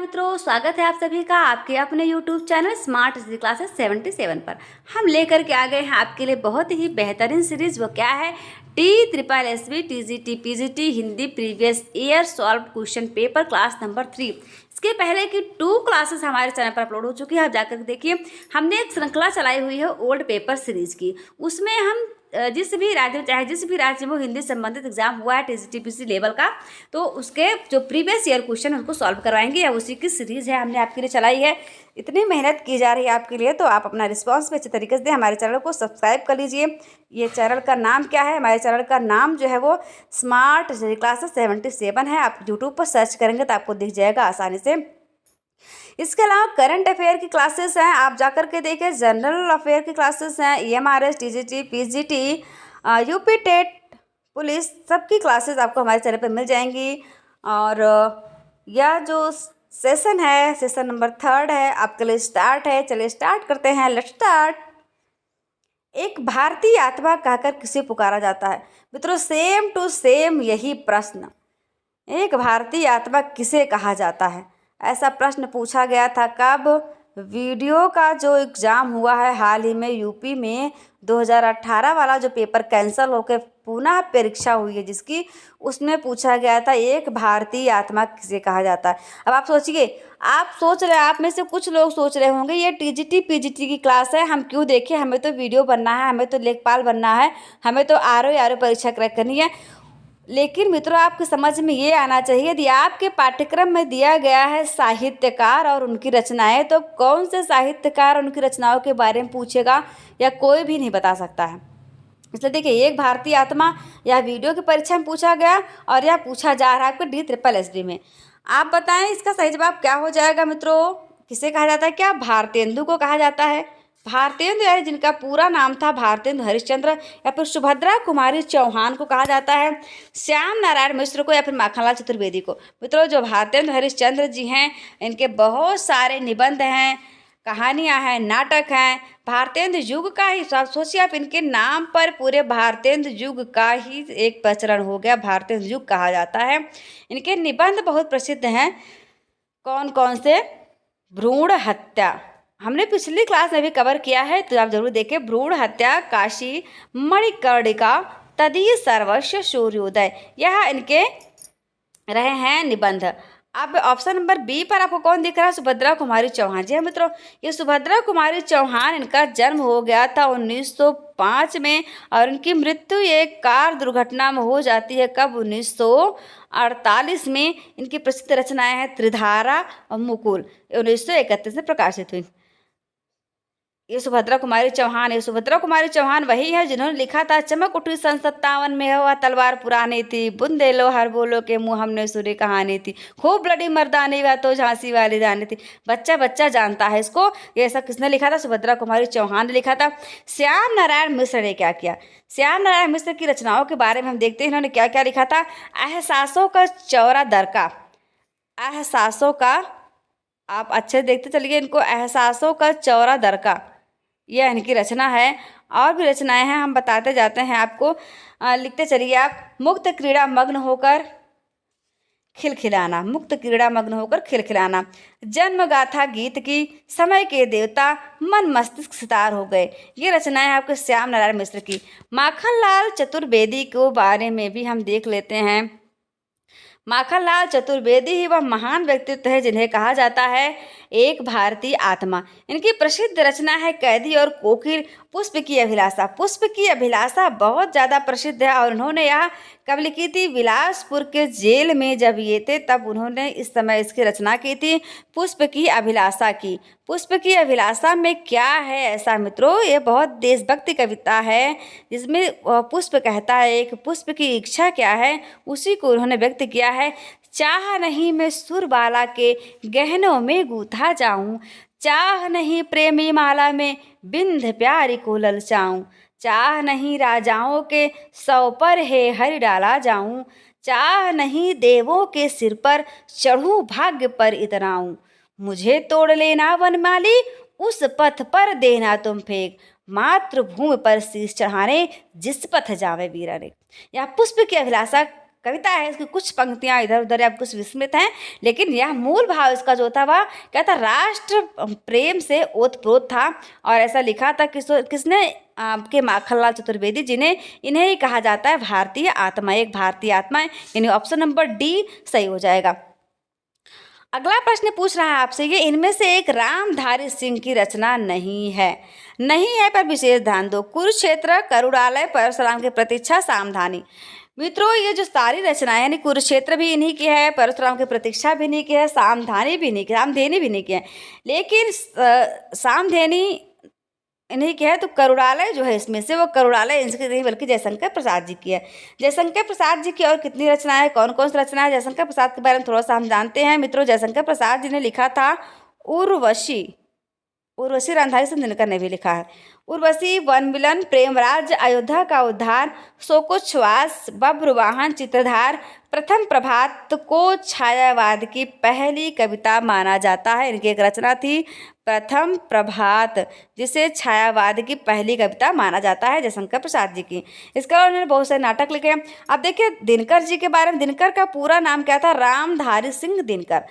मित्रों, स्वागत है आप सभी का आपके अपने YouTube channel smart study classes 77 पर। हम लेकर के आ गए हैं आपके लिए बहुत ही बेहतरीन सीरीज। वो क्या है? TSSB TGT PGT Hindi previous year solve question paper class number 3। इसके पहले की 2 क्लासेस हमारे चैनल पर अपलोड हो चुकी है, आप जाकर देखिए। हमने एक श्रृंखला चलाई हुई है ओल्ड पेपर सीरीज की। उसमें हम जिस भी राज्य में वो हिंदी संबंधित एग्जाम हुआ है TGT लेवल का, तो उसके जो प्रीवियस ईयर क्वेश्चन उनको सॉल्व करवाएंगे, या उसी की सीरीज़ है हमने आपके लिए चलाई है। इतनी मेहनत की जा रही है आपके लिए, तो आप अपना रिस्पांस भी अच्छे तरीके से दें। हमारे चैनल को सब्सक्राइब कर लीजिए। ये चैनल का नाम क्या है? हमारे चैनल का नाम जो है वो स्मार्ट क्लासेस 77 है। आप यूट्यूब पर सर्च करेंगे तो आपको दिख जाएगा आसानी से। इसके अलावा करंट अफेयर की क्लासेस हैं, आप जाकर के देखिए। जनरल अफेयर की क्लासेस हैं, EMRS TGT PGT UP TET police सबकी क्लासेस आपको हमारे चैनल पर मिल जाएंगी। और यह जो सेशन है, सेशन नंबर 3 है, आपके लिए स्टार्ट है। चलिए स्टार्ट करते हैं। Let's start. एक भारतीय आत्मा कहकर किसे पुकारा जाता है? मित्रों, सेम टू सेम यही प्रश्न, एक भारतीय आत्मा किसे कहा जाता है, ऐसा प्रश्न पूछा गया था। कब? वीडियो का जो एग्ज़ाम हुआ है हाल ही में यूपी में, 2018 वाला जो पेपर कैंसिल होकर पुनः परीक्षा हुई है जिसकी, उसमें पूछा गया था एक भारतीय आत्मा किसे कहा जाता है। अब आप सोचिए, आप सोच रहे हैं, आप में से कुछ लोग सोच रहे होंगे ये TGT PGT की क्लास है, हम क्यों देखें, हमें तो वीडियो बनना है, हमें तो लेखपाल बनना है, हमें तो RO परीक्षा क्रैक करनी है। लेकिन मित्रों, आपकी समझ में ये आना चाहिए, यदि आपके पाठ्यक्रम में दिया गया है साहित्यकार और उनकी रचनाएं, तो कौन से साहित्यकार और उनकी रचनाओं के बारे में पूछेगा, या कोई भी नहीं बता सकता है। इसलिए देखिए, एक भारतीय आत्मा यह वीडियो की परीक्षा में पूछा गया और यह पूछा जा रहा है आपको DSSB में। आप बताएं इसका सही जवाब क्या हो जाएगा मित्रों? किसे कहा जाता है? क्या भारतेंदु को कहा जाता है? भारतेंदु यानी जिनका पूरा नाम था भारतेंदु हरिश्चंद्र, या फिर सुभद्रा कुमारी चौहान को कहा जाता है, श्याम नारायण मिश्र को, या फिर माखनलाल चतुर्वेदी को। मित्रों, जो भारतेंदु हरिश्चंद्र जी हैं, इनके बहुत सारे निबंध हैं, कहानियां हैं, नाटक हैं। भारतेंदु युग का ही सोचिए आप, इनके नाम पर पूरे भारतेंदु युग का ही एक प्रचलन हो गया, भारतेंदु युग कहा जाता है। इनके निबंध बहुत प्रसिद्ध हैं। कौन कौन से? भ्रूण हत्या हमने पिछली क्लास में भी कवर किया है, तो आप जरूर देखें। भ्रूण हत्या, काशी मणिकर्णिका, तदीय सर्वस्व, सूर्योदय, यह इनके रहे हैं निबंध। अब ऑप्शन नंबर बी पर आपको कौन दिख रहा है? सुभद्रा कुमारी चौहान। जी हाँ मित्रों, ये सुभद्रा कुमारी चौहान, इनका जन्म हो गया था 1905 में, और उनकी मृत्यु एक कार दुर्घटना में हो जाती है। कब? 1948 में। इनकी प्रसिद्ध रचनाएं हैं त्रिधारा और मुकुल, 1931 में प्रकाशित हुई। ये सुभद्रा कुमारी चौहान है। सुभद्रा कुमारी चौहान वही है जिन्होंने लिखा था चमक उठी सन 57 में, हुआ तलवार पुरानी थी, बुंदे लो हर बोलो के मुँह हमने सुनी कहानी थी, खूब लड़ी मर्दानी वह तो झांसी वाली जानी थी। बच्चा बच्चा जानता है इसको। ये सब किसने लिखा था? सुभद्रा कुमारी चौहान ने लिखा था। श्याम नारायण मिश्र ने क्या किया? श्याम नारायण मिश्र की रचनाओं के बारे में हम देखते हैं, इन्होंने क्या क्या लिखा था। एहसासों का चौरा दरका, एहसासों का, आप अच्छे देखते चलिए इनको, एहसासों का चौरा दरका, यह इनकी रचना है। और भी रचनाएं हैं, हम बताते जाते हैं आपको, लिखते चलिए आप। मुक्त क्रीड़ा मग्न होकर खिलखिलाना, मुक्त क्रीड़ा मग्न होकर खिलखिलाना, जन्म गाथा गीत की, समय के देवता, मन मस्तिष्क सितार हो गए, ये रचनाएं आपके श्याम नारायण मिश्र की। माखनलाल चतुर्वेदी के बारे में भी हम देख लेते हैं। माखनलाल चतुर्वेदी ही वह महान व्यक्तित्व है जिन्हें कहा जाता है एक भारतीय आत्मा। इनकी प्रसिद्ध रचना है कैदी और कोकिल, पुष्प की अभिलाषा। पुष्प की अभिलाषा बहुत ज़्यादा प्रसिद्ध है, और उन्होंने यह कब लिखी थी? बिलासपुर के जेल में जब ये थे, तब उन्होंने इस समय इसकी रचना की थी, पुष्प की अभिलाषा की। पुष्प की अभिलाषा में क्या है ऐसा मित्रों? ये बहुत देशभक्ति कविता है, जिसमें पुष्प कहता है एक पुष्प की इच्छा क्या है, उसी को उन्होंने व्यक्त किया है। चाह नहीं मैं सुरबाला के गहनों में गूथा जाऊं, चाह नहीं प्रेमी माला में बिंध प्यारी को ललचाऊं, चाह नहीं राजाओं के सौ पर है हरि डाला जाऊं, चाह नहीं देवों के सिर पर चढ़ूं भाग्य पर इतराऊं, मुझे तोड़ लेना वनमाली उस पथ पर देना तुम फेंक, मातृभूमि पर शीश चढ़ाने जिस पथ जावे वीरने। यह पुष्प की अभिलाषा कविता है, इसकी कुछ पंक्तियां इधर उधर या कुछ विस्मृत हैं, लेकिन यह मूल भाव इसका जो था वह क्या था, राष्ट्र प्रेम से ओतप्रोत था। और ऐसा लिखा था किसने, आपके माखनलाल चतुर्वेदी, जिन्हें इन्हें ही कहा जाता है भारतीय आत्मा, एक भारतीय आत्मा है। यानी ऑप्शन नंबर डी सही हो जाएगा। अगला प्रश्न पूछ रहा है आपसे, ये इनमें से एक रामधारी सिंह की रचना नहीं है, नहीं है पर विशेष ध्यान दो। कुरुक्षेत्र, करुणालय, परशुराम की प्रतीक्षा, सामधानी। मित्रों ये जो सारी रचनाएं, यानी कुरुक्षेत्र भी इन्हीं की है, परशुराम की प्रतीक्षा भी इन्हीं की है, सामधानी भी इन्हीं की, सामधेनी भी इन्हीं की है, लेकिन सामधेनी इन्हीं की है। तो करुणालय जो है इसमें से, वो करुणालय इनकी नहीं बल्कि जयशंकर प्रसाद जी की है। जयशंकर प्रसाद जी की और कितनी रचनाएं है, कौन कौन सी रचना है जयशंकर प्रसाद के बारे में थोड़ा सा हम जानते हैं। मित्रों जयशंकर प्रसाद जी ने लिखा था उर्वशी, उर्वशी रामधारी सिंह दिनकर ने भी लिखा है। उर्वशी, वन मिलन, प्रेमराज, अयोध्या का उद्धार, शोकोच्छ्वास, बब्रवाहन, चित्रधार, प्रथम प्रभात को छायावाद की पहली कविता माना जाता है। इनकी एक रचना थी प्रथम प्रभात, जिसे छायावाद की पहली कविता माना जाता है, जयशंकर प्रसाद जी की। इसके अलावा उन्होंने बहुत सारे नाटक लिखे हैं। अब देखिए दिनकर जी के बारे में, दिनकर का पूरा नाम क्या था, रामधारी सिंह दिनकर।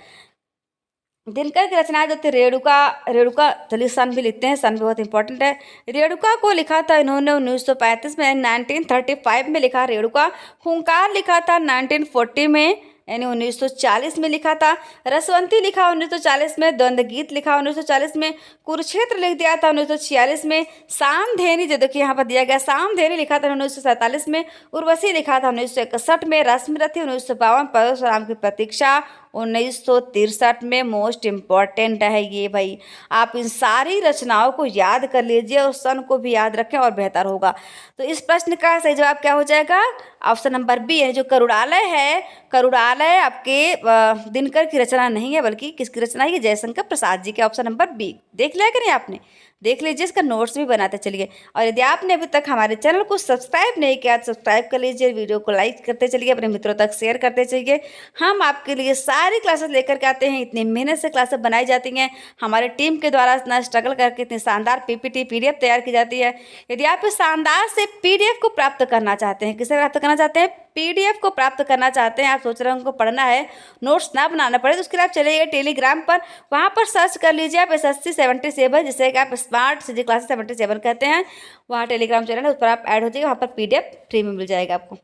दिनकर की रचनाएं जो थी रेणुका चलिए सन भी लिखते हैं, सन भी बहुत इंपॉर्टेंट है। रेणुका को लिखा था इन्होंने 1935 में, 1935 में लिखा रेणुका। हुंकार लिखा था 1940 में, यानी 1940 में लिखा था। रसवंती लिखा 1940 में। द्वंद्व गीत लिखा 1940 में। कुरुक्षेत्र लिख दिया था 1946 में। सामधेनी जो देखिए यहाँ पर दिया गया, सामधेनी लिखा था 1947 में। उर्वशी लिखा था 1961 में। रश्मिरथी 1952। परशुराम की प्रतीक्षा 1963 में। मोस्ट इम्पॉर्टेंट है ये भाई, आप इन सारी रचनाओं को याद कर लीजिए और सन को भी याद रखें और बेहतर होगा। तो इस प्रश्न का सही जवाब क्या हो जाएगा, ऑप्शन नंबर बी है। जो करुणालय है, करुणालय आपके दिनकर की रचना नहीं है, बल्कि किसकी रचना है, जयशंकर प्रसाद जी के, ऑप्शन नंबर बी। देख लिया कि नहीं आपने, देख लीजिए, इसका नोट्स भी बनाते चलिए। और यदि आपने अभी तक हमारे चैनल को सब्सक्राइब नहीं किया तो सब्सक्राइब कर लीजिए, वीडियो को लाइक करते चलिए, अपने मित्रों तक शेयर करते चलिए। हम आपके लिए सारी क्लासेस लेकर के आते हैं, इतनी मेहनत से क्लासेस बनाई जाती हैं, हमारे टीम के द्वारा इतना स्ट्रगल करके इतनी शानदार पीपीटी पीडीएफ तैयार की जाती है। यदि आप इस शानदार से पीडीएफ को प्राप्त करना चाहते हैं, किसे प्राप्त करना चाहते हैं, पीडीएफ को प्राप्त करना चाहते हैं, आप सोच रहे हैं उनको पढ़ना है, नोट्स ना बनाना पड़े, तो उसके लिए आप चलिए टेलीग्राम पर, वहाँ पर सर्च कर लीजिए आप SSC 77, जिसे कि आप स्मार्ट सीजी क्लासेस 77 कहते हैं। वहाँ टेलीग्राम चैनल है, उस पर आप ऐड हो जाइए, वहाँ पर पीडीएफ फ्री में मिल जाएगा, आपको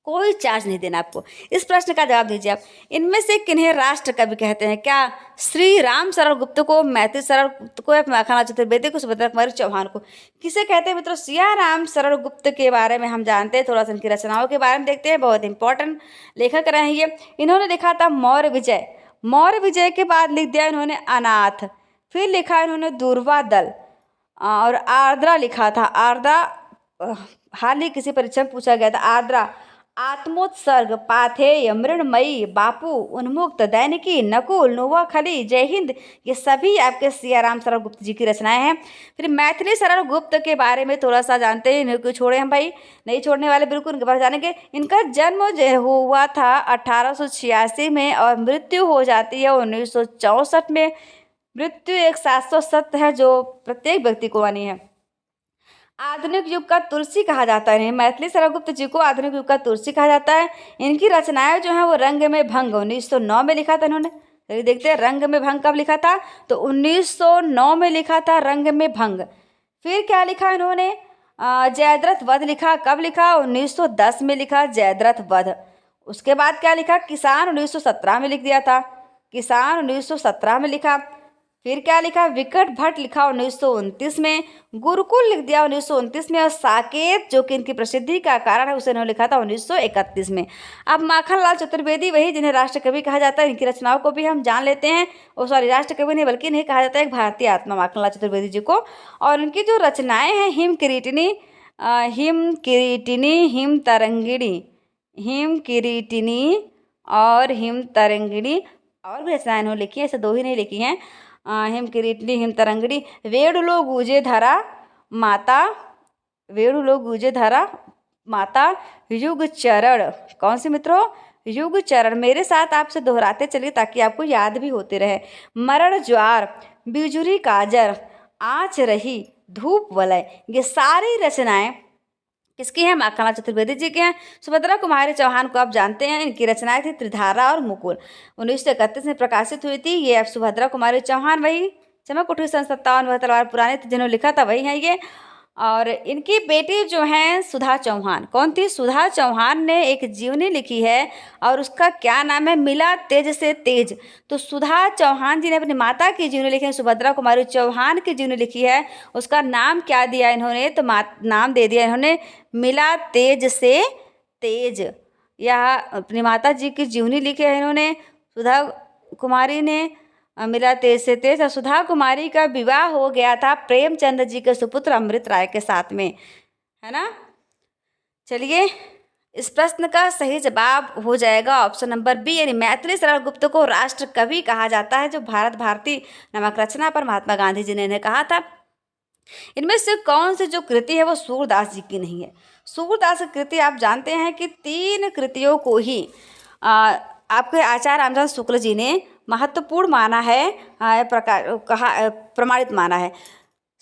कोई चार्ज नहीं देना आपको। इस प्रश्न का जवाब दीजिए आप, इनमें से किन्हें राष्ट्र कवि कहते हैं, क्या श्री राम शरण गुप्त को, मैथिली शरण गुप्त को, या माखनलाल चतुर्वेदी को, सुभद्रा कुमारी चौहान को, किसे कहते हैं मित्रों, सिया राम शरण गुप्त के बारे में हम जानते हैं, थोड़ा सा इनकी रचनाओं के बारे में देखते हैं, बहुत इंपॉर्टेंट लेखक रहे हैं ये। इन्होंने लिखा था मौर्य विजय, मौर्य विजय के बाद लिख दिया इन्होंने अनाथ, फिर लिखा इन्होंने दूर्वा दल, और आर्द्रा लिखा था, आर्द्रा हाल ही किसी परीक्षा में पूछा गया था, आर्द्रा, आत्मोत्सर्ग, पाथेय, मृणमयी, बापू, उन्मुक्त, दैनिकी, नकुल, नोवाखली, जय हिंद, ये सभी आपके सिया राम शरण गुप्त जी की रचनाएं हैं। फिर मैथिली शरण गुप्त के बारे में थोड़ा सा जानते हैं, इनको छोड़े हम भाई, नहीं छोड़ने वाले, बिल्कुल इनके बारे जानेंगे। इनका जन्म हुआ था 1886 में और मृत्यु हो जाती है 1964 में। मृत्यु एक शाश्वत सत्य है जो प्रत्येक व्यक्ति को आनी है। आधुनिक युग का तुलसी कहा जाता है, मैथिली शरण गुप्त जी को आधुनिक युग का तुलसी कहा जाता है। इनकी रचनाएं जो हैं वो रंग में भंग 1909 में लिखा था इन्होंने, चलिए देखते हैं रंग में भंग कब लिखा था, तो 1909 में लिखा था रंग में भंग। फिर क्या लिखा इन्होंने, जयद्रथ वध लिखा, कब लिखा, 1910 में लिखा जयद्रथ वध। उसके बाद क्या लिखा, किसान 1917 में लिख दिया था, किसान 1917 में लिखा। फिर क्या लिखा, विकट भट्ट लिखा 1929 में, गुरुकुल लिख दिया 1929 में, और साकेत जो कि इनकी प्रसिद्धि का कारण है उसे इन्होंने लिखा था 1931 में। अब माखनलाल चतुर्वेदी, वही जिन्हें राष्ट्र कवि कहा जाता है, इनकी रचनाओं को भी हम जान लेते हैं। सॉरी, राष्ट्र कवि नहीं बल्कि इन्हें कहा जाता है एक भारतीय आत्मा, माखनलाल चतुर्वेदी जी को। और इनकी जो रचनाएं हैं, हिम किरीटिनी, हिम तरंगिणी, हिम किरीटिनी और हिम तरंगिणी, और भी रचनाएं इन्होंने लिखी है, ऐसे दो ही नहीं लिखी हैं, हिम किरीटिनी, हिम तरंगिणी। वेणुलो गूंजे धरा माता, वेणुलो गूंजे धरा माता, युग चरण, कौन सी मित्रों, युग चरण, मेरे साथ आपसे दोहराते चलिए ताकि आपको याद भी होते रहे। मरण ज्वार, बिजुरी काजर, आँच रही, धूप वलय, ये सारी रचनाएं किसकी हैं? माखनलाल चतुर्वेदी जी के हैं। सुभद्रा कुमारी चौहान को आप जानते हैं, इनकी रचनाएं थी त्रिधारा और मुकुल, 1931 में प्रकाशित हुई थी। ये अब सुभद्रा कुमारी चौहान वही चमक उठी सन 57 वह तलवार पुरानी थी जिन्होंने लिखा था वही है ये। और इनकी बेटी जो हैं सुधा चौहान, कौन थी? सुधा चौहान ने एक जीवनी लिखी है और उसका क्या नाम है? मिला तेज से तेज। तो सुधा चौहान जी ने अपनी माता की जीवनी लिखी है, सुभद्रा कुमारी चौहान की जीवनी लिखी है, उसका नाम क्या दिया इन्होंने? तो नाम दे दिया इन्होंने मिला तेज से तेज। यह अपनी माता जी की जीवनी लिखी है इन्होंने, सुधा कुमारी ने मिला तेज से तेज। और सुधा कुमारी का विवाह हो गया था प्रेमचंद जी के सुपुत्र अमृत राय के साथ में, है ना। चलिए, इस प्रश्न का सही जवाब हो जाएगा ऑप्शन नंबर बी, यानी मैथिली शरण गुप्त को राष्ट्र कवि कहा जाता है, जो भारत भारती नामक रचना पर महात्मा गांधी जी ने इन्हें कहा था। इनमें से कौन सी जो कृति है वो सूरदास जी की नहीं है? सूरदास की कृति आप जानते हैं कि 3 कृतियों को ही आपके आचार्य रामचंद्र शुक्ल जी ने महत्वपूर्ण माना है, प्रमाणित माना है।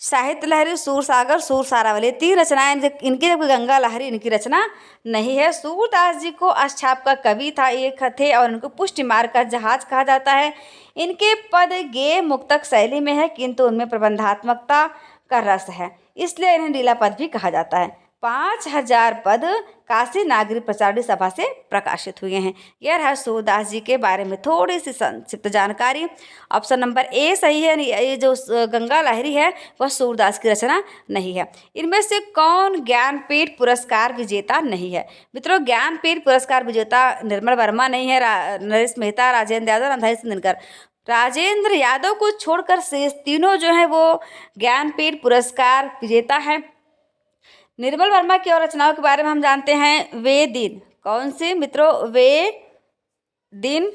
साहित्य लहरी, सूरसागर, सूरसारावली, 3 रचनाएं इनकी, जबकि गंगा लहरी इनकी रचना नहीं है। सूरदास जी को अष्टछाप का कवि था एक थे, और इनको पुष्टि मार्ग का जहाज कहा जाता है। इनके पद गेय मुक्तक शैली में है, किंतु उनमें प्रबंधात्मकता का रस है, इसलिए इन्हें लीला पद भी कहा जाता है। 5000 पद काशी नागरिक प्रचारणी सभा से प्रकाशित हुए हैं। यह रहा सूरदास जी के बारे में थोड़ी सी संक्षिप्त जानकारी। ऑप्शन नंबर ए सही है, ये जो गंगा लहरी है वह सूरदास की रचना नहीं है। इनमें से कौन ज्ञानपीठ पुरस्कार विजेता नहीं है? मित्रों, ज्ञानपीठ पुरस्कार विजेता निर्मल वर्मा नहीं है, नरेश मेहता, राजेंद्र यादव, रामधारी सिंह दिनकर। राजेंद्र यादव को छोड़कर शेष तीनों जो है वो ज्ञानपीठ पुरस्कार विजेता है। निर्मल वर्मा की और रचनाओं के बारे में हम जानते हैं, वे दिन, कौन सी मित्रों? वे दिन,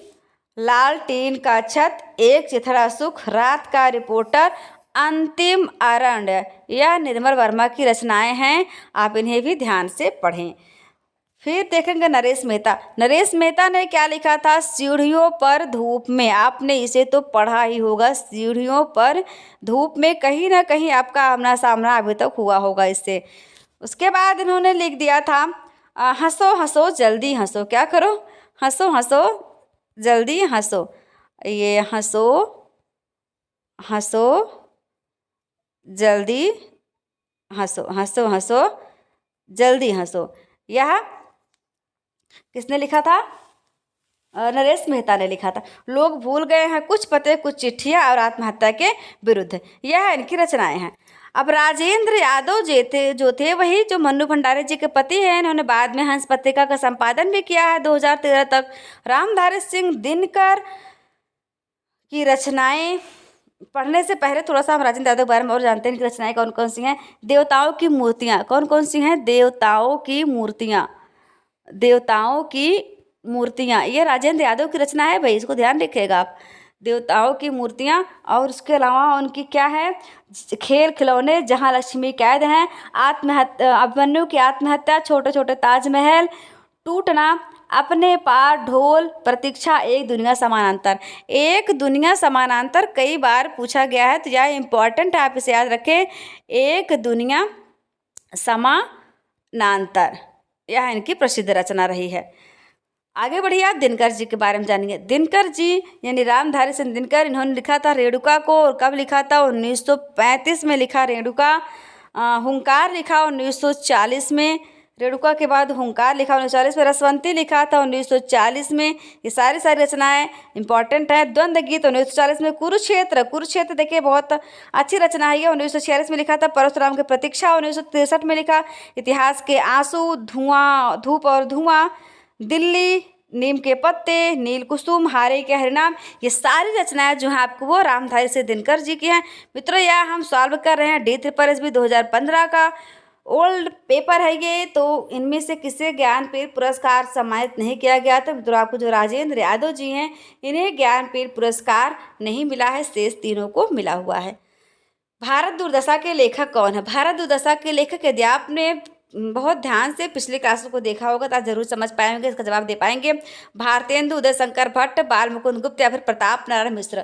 लालटीन का छत, एक चिथड़ा सुख, रात का रिपोर्टर, अंतिम अरण्य, यह निर्मल वर्मा की रचनाएं हैं, आप इन्हें भी ध्यान से पढ़ें। फिर देखेंगे नरेश मेहता। नरेश मेहता ने क्या लिखा था? सीढ़ियों पर धूप में, आपने इसे तो पढ़ा ही होगा, सीढ़ियों पर धूप में, कहीं ना कहीं आपका आमना सामना अभी तक हुआ होगा इससे। उसके बाद इन्होंने लिख दिया था हंसो हंसो जल्दी हंसो, क्या करो? हंसो हंसो जल्दी हंसो, ये हंसो हंसो जल्दी हंसो, हंसो हंसो जल्दी हंसो, यह किसने लिखा था? नरेश मेहता ने लिखा था। लोग भूल गए हैं कुछ पते, कुछ चिट्ठियाँ और आत्महत्या के विरुद्ध, यह इनकी रचनाएं हैं। अब राजेंद्र यादव जो थे वही जो मन्नू भंडारी जी के पति हैं, इन्होंने बाद में हंस पत्रिका का संपादन भी किया है 2013 तक। रामधारी सिंह दिनकर की रचनाएं पढ़ने से पहले थोड़ा सा हम राजेंद्र यादव के बारे में और जानते हैं। इनकी रचनाएं कौन कौन सी हैं? देवताओं की मूर्तियाँ, कौन कौन सी हैं? देवताओं की मूर्तियाँ, देवताओं की मूर्तियाँ, ये राजेंद्र यादव की रचना है भाई, इसको ध्यान रखिएगा आप। देवताओं की मूर्तियाँ, और उसके अलावा उनकी क्या है? खेल खिलौने, जहाँ लक्ष्मी कैद हैं, आत्महत्या, अभिमन्यु की आत्महत्या, छोटे छोटे ताजमहल, टूटना, अपने पार ढोल, प्रतीक्षा, एक दुनिया समानांतर। एक दुनिया समानांतर कई बार पूछा गया है, तो यह इम्पॉर्टेंट है, आप इसे याद रखें। एक दुनिया समानांतर, यह इनकी प्रसिद्ध रचना रही है। आगे बढ़िए, आप दिनकर जी के बारे में जानेंगे। दिनकर जी यानी रामधारी सिंह दिनकर, इन्होंने लिखा था रेणुका को, और कब लिखा था? 1935 में लिखा रेणुका। हुंकार लिखा 1940 में, रेणुका के बाद हुंकार लिखा 1940 में, रसवंती लिखा था 1940 में। ये सारी रचनाएं इंपॉर्टेंट है। द्वंद्व गीत 1940 में, कुरुक्षेत्र, कुरुक्षेत्र देखिए बहुत अच्छी रचना है, 1946 में लिखा था। परशुराम की प्रतीक्षा 1963 में लिखा। इतिहास के आंसू, धुआं, धूप और धुआं, दिल्ली, नीम के पत्ते, नील कुसुम, हारे के हरिनाम, ये सारी रचनाएं जो हैं आपको वो रामधारी सिंह दिनकर जी की हैं। मित्रों, यह हम सॉल्व कर रहे हैं DSSB 2015 का ओल्ड पेपर है ये। तो इनमें से किसे ज्ञानपीठ पुरस्कार सम्मानित नहीं किया गया था? मित्रों, आपको जो राजेंद्र यादव जी हैं इन्हें ज्ञानपीठ पुरस्कार नहीं मिला है, शेष तीनों को मिला हुआ है। भारत दुर्दशा के लेखक कौन है? भारत दुर्दशा के लेखक, यदि आपने बहुत ध्यान से पिछले क्लासों को देखा होगा तो आप जरूर समझ पाएंगे, इसका जवाब दे पाएंगे। भारतेंदु, उदय शंकर भट्ट, बाल मुकुंद गुप्त या फिर प्रताप नारायण मिश्र।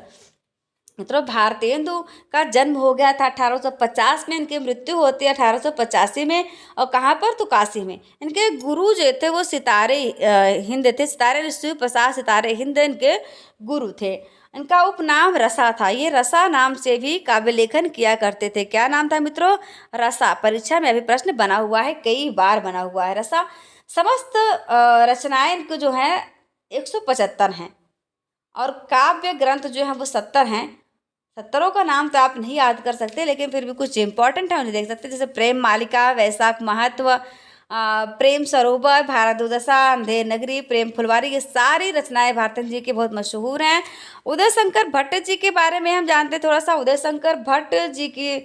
मित्रों भारतेंदु का जन्म हो गया था 1850 में, इनकी मृत्यु होती है 1885 में। और कहाँ पर? तो काशी में। इनके गुरु जो थे वो सितारे हिंद थे, सितारे शिव प्रसाद सितारे हिंद इनके गुरु थे। इनका उपनाम रसा था, ये रसा नाम से भी काव्य लेखन किया करते थे। क्या नाम था मित्रों? रसा। परीक्षा में अभी प्रश्न बना हुआ है, कई बार बना हुआ है रसा। समस्त रचनाएं इनको जो है 175 हैं और काव्य ग्रंथ जो है वो 70 हैं। 70 का नाम तो आप नहीं याद कर सकते, लेकिन फिर भी कुछ इंपॉर्टेंट है उन्हें देख सकते हैं, जैसे प्रेम मालिका, वैशाख महत्व, प्रेम सरोवर, भारत दुर्दशा, अंधेर नगरी, प्रेम फुलवारी, ये सारी रचनाएं भारतेंदु जी की बहुत मशहूर हैं। उदय शंकर भट्ट जी के बारे में हम जानते हैं थोड़ा सा। उदय शंकर भट्ट जी की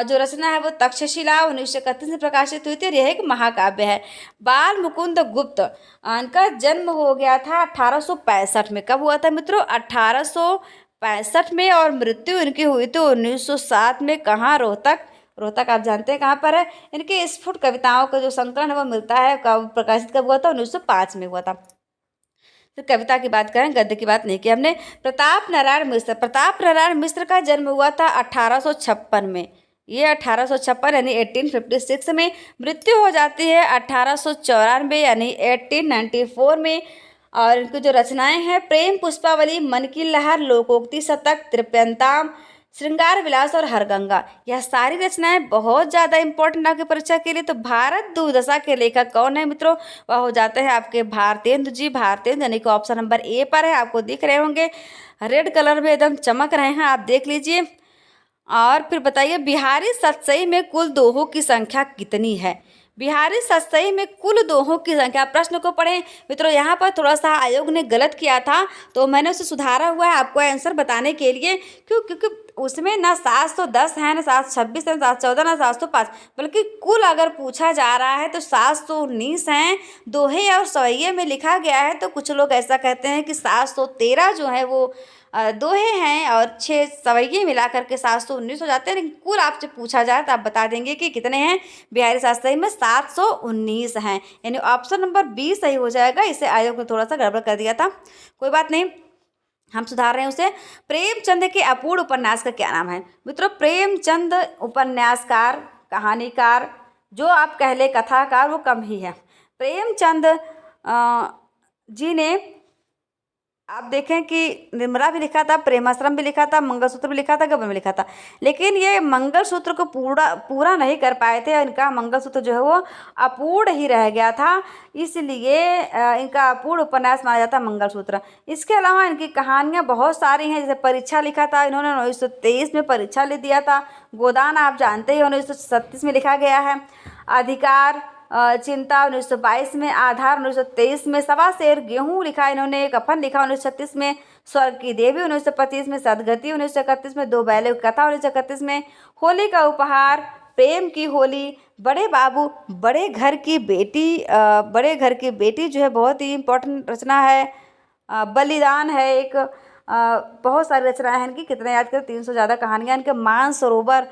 जो रचना है वो तक्षशिला 1931 में प्रकाशित हुई थी और यह एक महाकाव्य है। बाल मुकुंद गुप्त, इनका जन्म हो गया था 1865 में। कब हुआ था मित्रों? 1865 में। और मृत्यु इनकी हुई थी 1907 में। कहाँ? रोहतक। रोहतक आप जानते हैं कहाँ पर है। इनके स्फुट कविताओं का जो संकलन है वो मिलता है, कब प्रकाशित कब हुआ था? 1905 में हुआ था। तो कविता की बात करें, गद्य की बात नहीं की हमने। प्रताप नारायण मिश्र, प्रताप नारायण मिश्र का जन्म हुआ था 1856 में। ये 1856 यानी 1856 में। मृत्यु हो जाती है 1894 यानी 1894 में। और इनकी जो रचनाएं हैं, प्रेम पुष्पावली, मन की लहर, लोकोक्ति शतक, त्रिप्यंताम, श्रृंगार विलास और हरगंगा, यह सारी रचनाएं बहुत ज़्यादा इंपॉर्टेंट आपकी परीक्षा के लिए। तो भारत दुर्दशा के लेखक कौन है मित्रों? वह हो जाते हैं आपके भारतेंदु जी। भारतेंदु यानी कि ऑप्शन नंबर ए पर है, आपको दिख रहे होंगे रेड कलर में एकदम चमक रहे हैं, आप देख लीजिए। और फिर बताइए, बिहारी सतसई में कुल दोहों की संख्या कितनी है? बिहारी सतसई में कुल दोहों की संख्या। प्रश्न को पढ़ें मित्रों, यहाँ पर थोड़ा सा आयोग ने गलत किया था तो मैंने उसे सुधारा हुआ है आपको आंसर बताने के लिए। क्योंकि उसमें ना 710 है, ना 726 है, ना 714, ना 705, बल्कि कुल अगर पूछा जा रहा है तो 719 हैं। दोहे और सवैये में लिखा गया है तो कुछ लोग ऐसा कहते हैं कि 713 जो है वो दोहे हैं और 6 सवैये मिला करके 719 हो जाते हैं। लेकिन कुल आपसे पूछा जाए तो आप बता देंगे कि कितने हैं। बिहारी शास्त्री में 719 हैं, यानी ऑप्शन नंबर बी सही हो जाएगा। इसे आयोग ने थोड़ा सा गड़बड़ कर दिया था, कोई बात नहीं, हम सुधार रहे हैं उसे। प्रेमचंद के अपूर्ण उपन्यास का क्या नाम है मित्रों? प्रेमचंद उपन्यासकार, कहानीकार, जो आप कह ले कथाकार, वो कम ही है। प्रेमचंद जी ने आप देखें कि निर्मला भी लिखा था, प्रेमाश्रम भी लिखा था, मंगलसूत्र भी लिखा था, गबन भी लिखा था, लेकिन ये मंगलसूत्र को पूरा नहीं कर पाए थे। इनका मंगलसूत्र जो है वो अपूर्ण ही रह गया था, इसलिए इनका अपूर्ण उपन्यास माना जाता है मंगलसूत्र। इसके अलावा इनकी कहानियाँ बहुत सारी हैं, जैसे परीक्षा लिखा था इन्होंने 1923 में, परीक्षा ले दिया था। गोदान आप जानते ही 1937 में लिखा गया है। अधिकार चिंता 1922 में। आधार 1923 में। सवा शेर गेहूँ लिखा इन्होंने। कफन लिखा 1936 में। स्वर्ग की देवी 1925 में। सदगति 1931 में। दो बैलों की कथा 1931 में। होली का उपहार, प्रेम की होली, बड़े बाबू, बड़े घर की बेटी, बड़े घर की बेटी जो है बहुत ही इंपॉर्टेंट रचना है। बलिदान है एक। बहुत सारी रचनाएं हैं इनकी, कितने याद करें, 300 ज़्यादा कहानियाँ इनके। मानसरोवर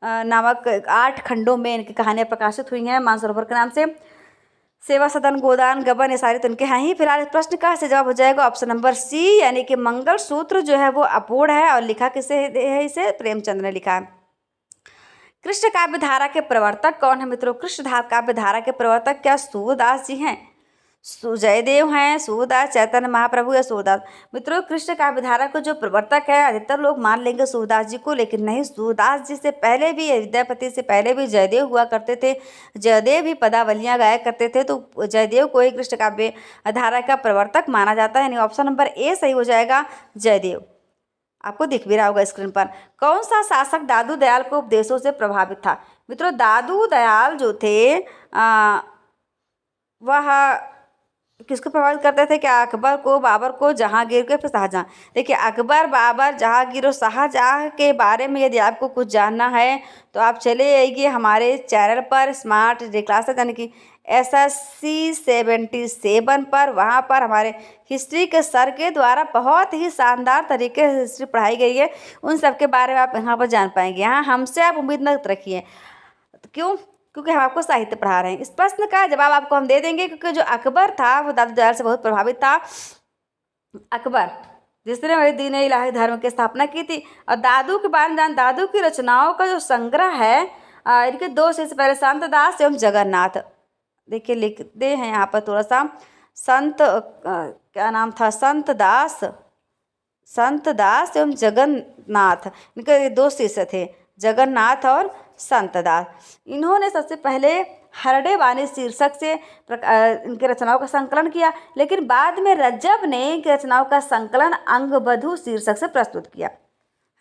नामक 8 खंडों में इनकी कहानियाँ प्रकाशित हुई हैं मानसरोवर के नाम से। सेवा सदन, गोदान, गबन, ये सारे तो इनके हैं ही। फिलहाल इस प्रश्न का से जवाब हो जाएगा ऑप्शन नंबर सी, यानी कि मंगलसूत्र जो है वो अपूर्ण है। और लिखा किसे है? इसे प्रेमचंद ने लिखा है। कृष्ण काव्य धारा के प्रवर्तक कौन है मित्रों? कृष्ण काव्य धारा के प्रवर्तक क्या सूरदास जी हैं? जयदेव हैं, सूरदास, चैतन्य महाप्रभु या सूरदास? मित्रों, कृष्ण काव्य धारा को जो प्रवर्तक है अधिकतर लोग मान लेंगे सूरदास जी को, लेकिन नहीं, सूरदास जी से पहले भी, विद्यापति से पहले भी जयदेव हुआ करते थे। जयदेव भी पदावलियाँ गाया करते थे, तो जयदेव को ही कृष्ण काव्य धारा का प्रवर्तक माना जाता है, यानी ऑप्शन नंबर ए सही हो जाएगा, जयदेव। आपको दिख भी रहा होगा स्क्रीन पर। कौन सा शासक दादू दयाल को उपदेशों से प्रभावित था? मित्रों, दादू दयाल जो थे वह किसको प्रभावित करते थे? क्या अकबर को, बाबर को, जहांगीर को, फिर शाहजहां? देखिए, अकबर, बाबर, जहांगीर और शाहजहां के बारे में यदि आपको कुछ जानना है तो आप चले आइए हमारे चैनल पर, स्मार्ट क्लासेस यानी कि SSC 77 पर। वहाँ पर हमारे हिस्ट्री के सर के द्वारा बहुत ही शानदार तरीके से हिस्ट्री पढ़ाई गई है, उन सब के बारे में आप यहाँ पर जान पाएंगे। यहाँ हमसे आप उम्मीद न रखिए, क्यों? क्योंकि हम आपको साहित्य पढ़ा रहे हैं। इस प्रश्न का जवाब आपको हम दे देंगे, क्योंकि जो अकबर था वो दादू दयाल से बहुत प्रभावित था। अकबर जिसने वही दीन इलाही धर्म की स्थापना की थी। और दादू के बारे में दादू की रचनाओं का जो संग्रह है, इनके दो शिष्य पहले संत दास एवं जगन्नाथ। देखिए लिखते हैं यहाँ पर थोड़ा सा, संत क्या नाम था, संत दास एवं जगन्नाथ, इनके दो शिष्य थे, जगन्नाथ और संत दास। इन्होंने सबसे पहले हरडे वाणी शीर्षक से इनकी रचनाओं का संकलन किया, लेकिन बाद में रज्जब ने इनकी रचनाओं का संकलन अंगबधू शीर्षक से प्रस्तुत किया,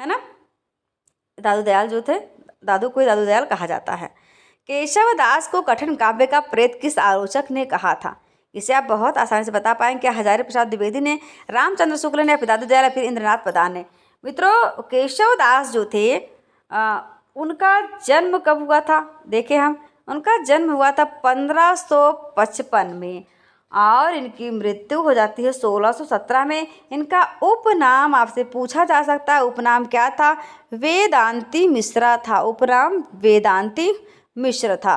है ना। दादू दयाल जो थे, दादू को ही दादू दयाल कहा जाता है। केशव दास को कठिन काव्य का प्रेत किस आलोचक ने कहा था? इसे आप बहुत आसानी से बता पाएंगे। क्या हजारी प्रसाद द्विवेदी ने, रामचंद्र शुक्ल ने, या फिर दादू दयाल, या फिर इंद्रनाथ प्रधान ने? मित्रों, केशव दास जो थे उनका जन्म कब हुआ था? देखें हम, उनका जन्म हुआ था 1555 में और इनकी मृत्यु हो जाती है 1617 में। इनका उपनाम आपसे पूछा जा सकता है, उपनाम क्या था? वेदांती मिश्रा था। उपनाम वेदांती मिश्र था,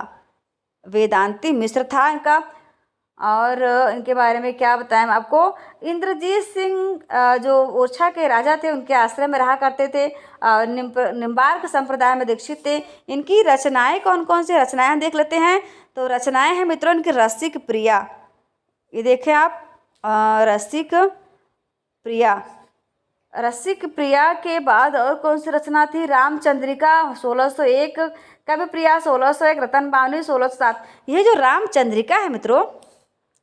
वेदांती मिश्र था इनका। और इनके बारे में क्या बताएं हम आपको? इंद्रजीत सिंह जो ओरछा के राजा थे, उनके आश्रय में रहा करते थे, निम्बार्क संप्रदाय में दीक्षित थे। इनकी रचनाएं कौन कौन सी रचनाएं देख लेते हैं। तो रचनाएं हैं मित्रों इनकी रसिक प्रिया, ये देखें आप, रसिक प्रिया। रसिक प्रिया के बाद और कौन सी रचना थी? रामचंद्रिका 1601, कवि प्रिया 1601, रतन बावनी 1607। ये जो रामचंद्रिका है मित्रों,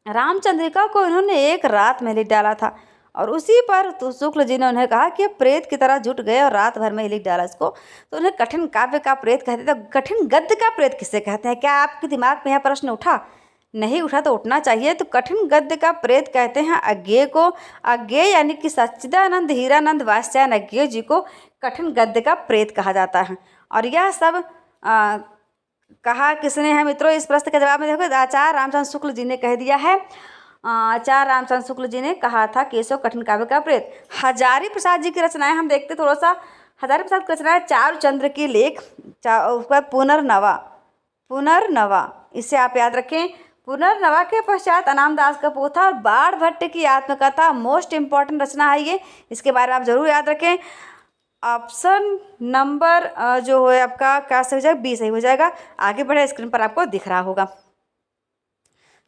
रामचंद्रिका को इन्होंने एक रात में लिख डाला था और उसी पर तो शुक्ल जी ने उन्हें कहा कि प्रेत की तरह जुट गए और रात भर में ही लिख डाला इसको। तो उन्हें कठिन काव्य का प्रेत कहते थे। तो कठिन गद्य का प्रेत किसे कहते हैं? क्या आपके दिमाग में यह प्रश्न उठा? नहीं उठा तो उठना चाहिए। तो कठिन गद्य का प्रेत कहते हैं अज्ञेय को। अज्ञेय यानी कि सच्चिदानंद हीरानंद वात्स्यायन अज्ञेय जी को कठिन गद्य का प्रेत कहा जाता है। और यह सब कहा किसने है मित्रों? इस प्रश्न के जवाब में देखो, आचार्य रामचंद्र शुक्ल जी ने कह दिया है। आचार्य रामचंद्र शुक्ल जी ने कहा था केशव कठिन काव्य का प्रेत। हजारी प्रसाद जी की रचनाएं हम देखते थोड़ा सा। हजारी प्रसाद की रचनाएं चारुचंद्र की लेख, उसका पुनर्नवा, इसे आप याद रखें। पुनर्नवा के पश्चात अनाम दास का पोथा और बाण भट्ट की आत्मकथा मोस्ट इंपॉर्टेंट रचना है ये, इसके बारे में आप जरूर याद रखें। ऑप्शन नंबर जो है आपका क्या सही हो जाएगा? बी सही हो जाएगा। आगे बढ़े, स्क्रीन पर आपको दिख रहा होगा।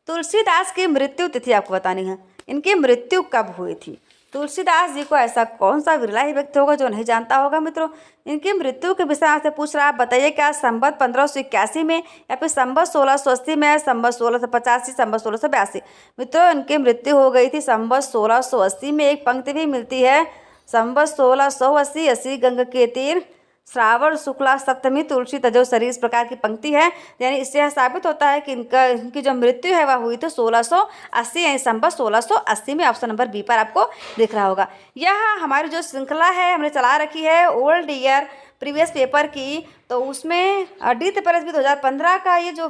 तुलसीदास की मृत्यु तिथि आपको बतानी है। इनकी मृत्यु कब हुई थी? तुलसीदास जी को ऐसा कौन सा विरला ही व्यक्ति होगा जो नहीं जानता होगा मित्रों। इनकी मृत्यु के विषय आपसे पूछ रहा है, आप बताइए क्या संवत 1581 में, या फिर संवत 1680 में, संवत 1685, संवत 1682? मित्रों, इनकी मृत्यु हो गई थी संवत 1680 में। एक पंक्ति भी मिलती है, संवत 1680, 80 गंग के तीर, श्रावण शुक्ला सप्तमी, तुलसी तजो शरीर, इस प्रकार की पंक्ति है। यानी इससे यह साबित होता है कि इनकी जो मृत्यु है वह हुई तो 1680 यानी संवत 1680 में। ऑप्शन नंबर बी पर आपको दिख रहा होगा। यह हमारी जो श्रृंखला है हमने चला रखी है ओल्ड ईयर प्रीवियस पेपर की, तो उसमें डी त्रिपल एस बी 2015 का ये जो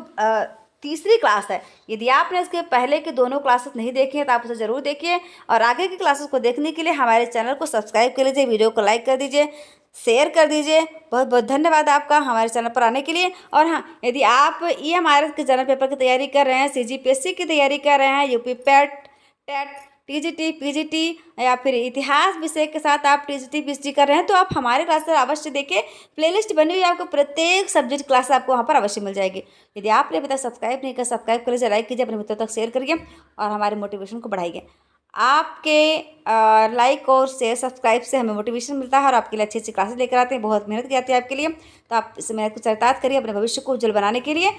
तीसरी क्लास है। यदि आपने इसके पहले के दोनों क्लासेस नहीं देखे हैं तो आप उसे ज़रूर देखिए और आगे की क्लासेस को देखने के लिए हमारे चैनल को सब्सक्राइब कर लीजिए, वीडियो को लाइक कर दीजिए, शेयर कर दीजिए। बहुत बहुत धन्यवाद आपका हमारे चैनल पर आने के लिए। और हाँ, यदि आप EMRS के जनरल पेपर की तैयारी कर रहे हैं, CGPSC की तैयारी कर रहे हैं, UP PET, TET, TGT, PGT या फिर इतिहास विषय के साथ आप TGT PGT कर रहे हैं, तो आप हमारे क्लास पर अवश्य देखिए। प्लेलिस्ट बनी हुई है, आपको प्रत्येक सब्जेक्ट क्लास आपको वहाँ पर अवश्य मिल जाएगी। यदि आपने अभी तक सब्सक्राइब नहीं किया, सब्सक्राइब कर लीजिए, लाइक कीजिए, अपने मित्रों तक शेयर करिए और हमारे मोटिवेशन को बढ़ाइए। आपके लाइक और शेयर सब्सक्राइब से हमें मोटिवेशन मिलता है और आपके लिए अच्छी अच्छी क्लासेस लेकर आते हैं। बहुत मेहनत की जाती है आपके लिए, तो आप इस मेहनत को चरितार्थ करिए अपने भविष्य को उज्जवल बनाने के लिए।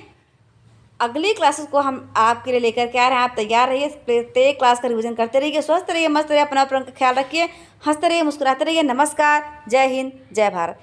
अगली क्लासेस को हम आपके लिए लेकर के आ रहे हैं, आप तैयार रहिए। प्रत्येक क्लास का रिवीजन करते रहिए, स्वस्थ रहिए, मस्त रहिए, अपना का ख्याल रखिए, हंसते रहिए, मुस्कुराते रहिए। नमस्कार, जय हिंद, जय भारत।